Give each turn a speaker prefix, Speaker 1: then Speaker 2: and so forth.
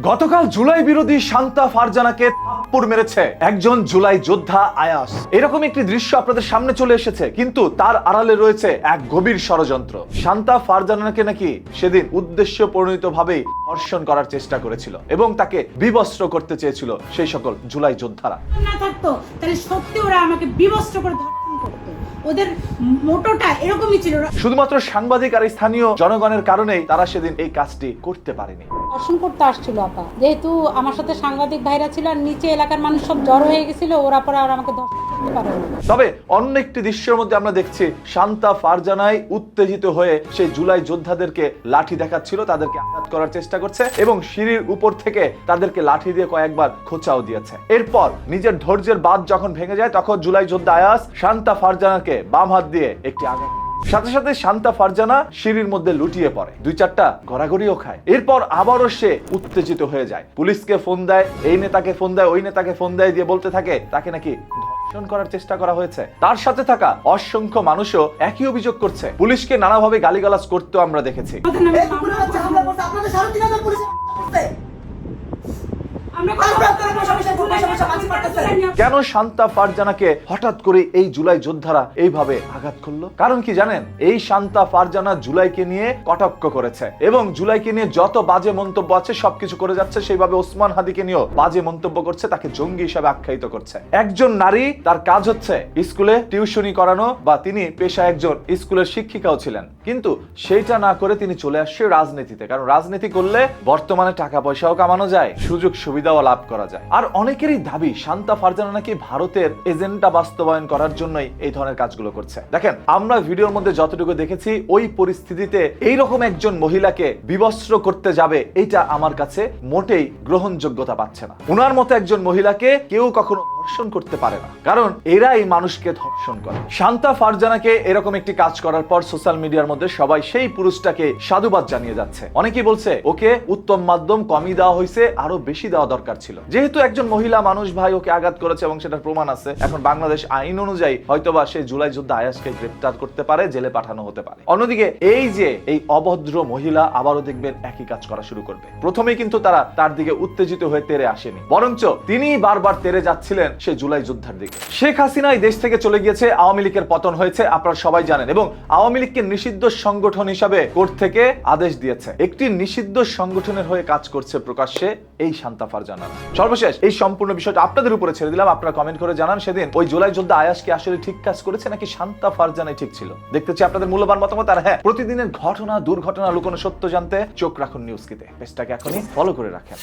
Speaker 1: গতকাল জুলাই বিরোধী শান্তা ফারজানাকে থাপ্পড় মেরেছে একজন জুলাই যোদ্ধা আয়াস। এরকম একটি দৃশ্য আপনাদের সামনে চলে এসেছে, কিন্তু তার আড়ালে রয়েছে এক গভীর ষড়যন্ত্র। শান্তা ফারজানাকে নাকি সেদিন উদ্দেশ্য প্রণোদিতভাবেই ধর্ষণ করার চেষ্টা করেছিল এবং তাকে বিবস্ত্র করতে চেয়েছিল সেই সকল জুলাই যোদ্ধারা।
Speaker 2: না থাকতো তাহলে সত্যি ওরা আমাকে বিবস্ত্র করে ধর্ষণ করতো। ওদের মোটোটা এরকমই ছিল।
Speaker 1: শুধুমাত্র সাংবাদিক আর স্থানীয় জনগণের কারণেই তারা সেদিন এই কাজটি করতে পারেনি।
Speaker 3: ধর্ষণ করতে আসছিল আপা, যেহেতু আমার সাথে সাংবাদিক ভাইরা ছিল আর নিচে এলাকার মানুষ সব জড়ো হয়ে গেছিল, ওরা পরে আর আমাকে ধর্ষণ করতে পারে না।
Speaker 1: তবে অন্য একটি দৃশ্যের মধ্যে আমরা দেখছি শান্তা ফারজানাই উত্তেজিত হয়ে সেই জুলাই যোদ্ধাদেরকে লাঠি দেখাচ্ছিল, তাদেরকে আঘাত করার চেষ্টা করছে এবং সিঁড়ির উপর থেকে তাদেরকে লাঠি দিয়ে কয়েকবার খোঁচাও দিয়েছে। এরপর নিজের ধৈর্যের বাঁধ যখন ভেঙে যায় তখন জুলাই যোদ্ধা আয়াস শান্তা ফারজানাকে বাম হাত দিয়ে একটি আঘাত, সাথে সাথে শান্তা ফারজানা সিঁড়ির মধ্যে লুটিয়ে পড়ে, দুই চারটা গড়াগড়িও খায়। এরপর আবারও সে উত্তেজিত হয়ে যায়, পুলিশকে ফোন দেয়, এই নেতাকে ফোন দেয়, ওই নেতাকে ফোন দেয়, দিয়ে বলতে থাকে তাকে নাকি ধর্ষণ করার চেষ্টা করা হয়েছে। তার সাথে থাকা অসংখ্য মানুষও একই অভিযোগ করছে, পুলিশকে নানাভাবে গালিগালাজ করতেও আমরা দেখেছি। কেন শান্তা ফারজানাকে হঠাৎ করে এই জুলাই যোদ্ধারা এইভাবে আঘাত করলো? কারণ কি জানেন? এই শান্তা ফারজানা জুলাইকে নিয়ে কটাক্ষ করেছে এবং জুলাইকে নিয়ে যত বাজে মন্তব্য আছে সবকিছু করে যাচ্ছে। সেইভাবে ওসমান হাদিকে নিয়েও বাজে মন্তব্য করছে, তাকে জঙ্গি হিসাবে আখ্যায়িত করছে। একজন নারী, তার কাজ হচ্ছে স্কুলে টিউশনি করানো, বা তিনি পেশায় একজন স্কুলের শিক্ষিকাও ছিলেন, কিন্তু সেইটা না করে তিনি চলে আসছে রাজনীতিতে। কারণ রাজনীতি করলে বর্তমানে টাকা পয়সাও কামানো যায়, সুযোগ সুবিধাও লাভ করা যায়। আর অনেকেরই দাবি শান্তা ফারজানা নাকি ভারতের এজেন্ডা বাস্তবায়ন করার জন্যই এই ধরনের কাজগুলো করছে। দেখেন, আমরা ভিডিওর মধ্যে যতটুকু দেখেছি, ওই পরিস্থিতিতে এইরকম একজন মহিলাকে বিবস্ত্র করতে যাবে, এটা আমার কাছে মোটেই গ্রহণযোগ্যতা পাচ্ছে না। উনার মতো একজন মহিলাকে কেউ কখনো ধর্ষণ করতে পারে না, কারণ এরাই মানুষকে ধর্ষণ করে। শান্তা ফারজানাকে এরকম একটি কাজ করার পর সোশ্যাল মিডিয়ার মধ্যে সবাই সেই পুরুষটাকে সাধুবাদ জানিয়ে যাচ্ছে। অনেকেই বলছে ওকে উত্তম মাধ্যম কমই দেওয়া হয়েছে, আরো বেশি দেওয়া দরকার ছিল। যেহেতু একজন মহিলা মানুষ ভাই ওকে আঘাত করেছে এবং সেটার প্রমাণ আছে, এখন বাংলাদেশ আইন অনুযায়ী হয়তোবা সেই জুলাই যোদ্ধা আয়াসকে গ্রেফতার করতে পারে, জেলে পাঠানো হতে পারে। অন্যদিকে এই যে এই অভদ্র মহিলা আবারও দেখবেন একই কাজ করা শুরু করবে। প্রথমেই কিন্তু তারা তার দিকে উত্তেজিত হয়ে তেড়ে আসেনি, বরঞ্চ তিনি বারবার তেড়ে যাচ্ছিলেন সেই জুলাই যোদ্ধার দিকে। শেখ হাসিনা এই দেশ থেকে চলে গিয়েছে, আওয়ামী লীগের পতন হয়েছে, আপনারা সবাই জানেন, এবং আওয়ামী লীগকে নিষিদ্ধ সংগঠন হিসাবে কোর্ট থেকে আদেশ দিয়েছে। একটি নিষিদ্ধ সংগঠনের হয়ে কাজ করছে প্রকাশ্যে এই শান্তা ফারজানা। সর্বশেষ এই সম্পূর্ণ বিষয়টা আপনাদের উপরে ছেড়ে দিলাম, আপনারা কমেন্ট করে জানান সেদিন ওই জুলাই যোদ্ধা আয়াস কি আসলে ঠিক কাজ করেছে নাকি শান্তা ফারজানাই ঠিক ছিল। দেখতে চাই আপনাদের মূল্যবান মতামত। আর হ্যাঁ, প্রতিদিনের ঘটনা, দুর্ঘটনা, লুকোনো সত্য জানতে চোখ রাখুন নিউজ কিতে। পেজটাকে এখনই ফলো করে রাখেন।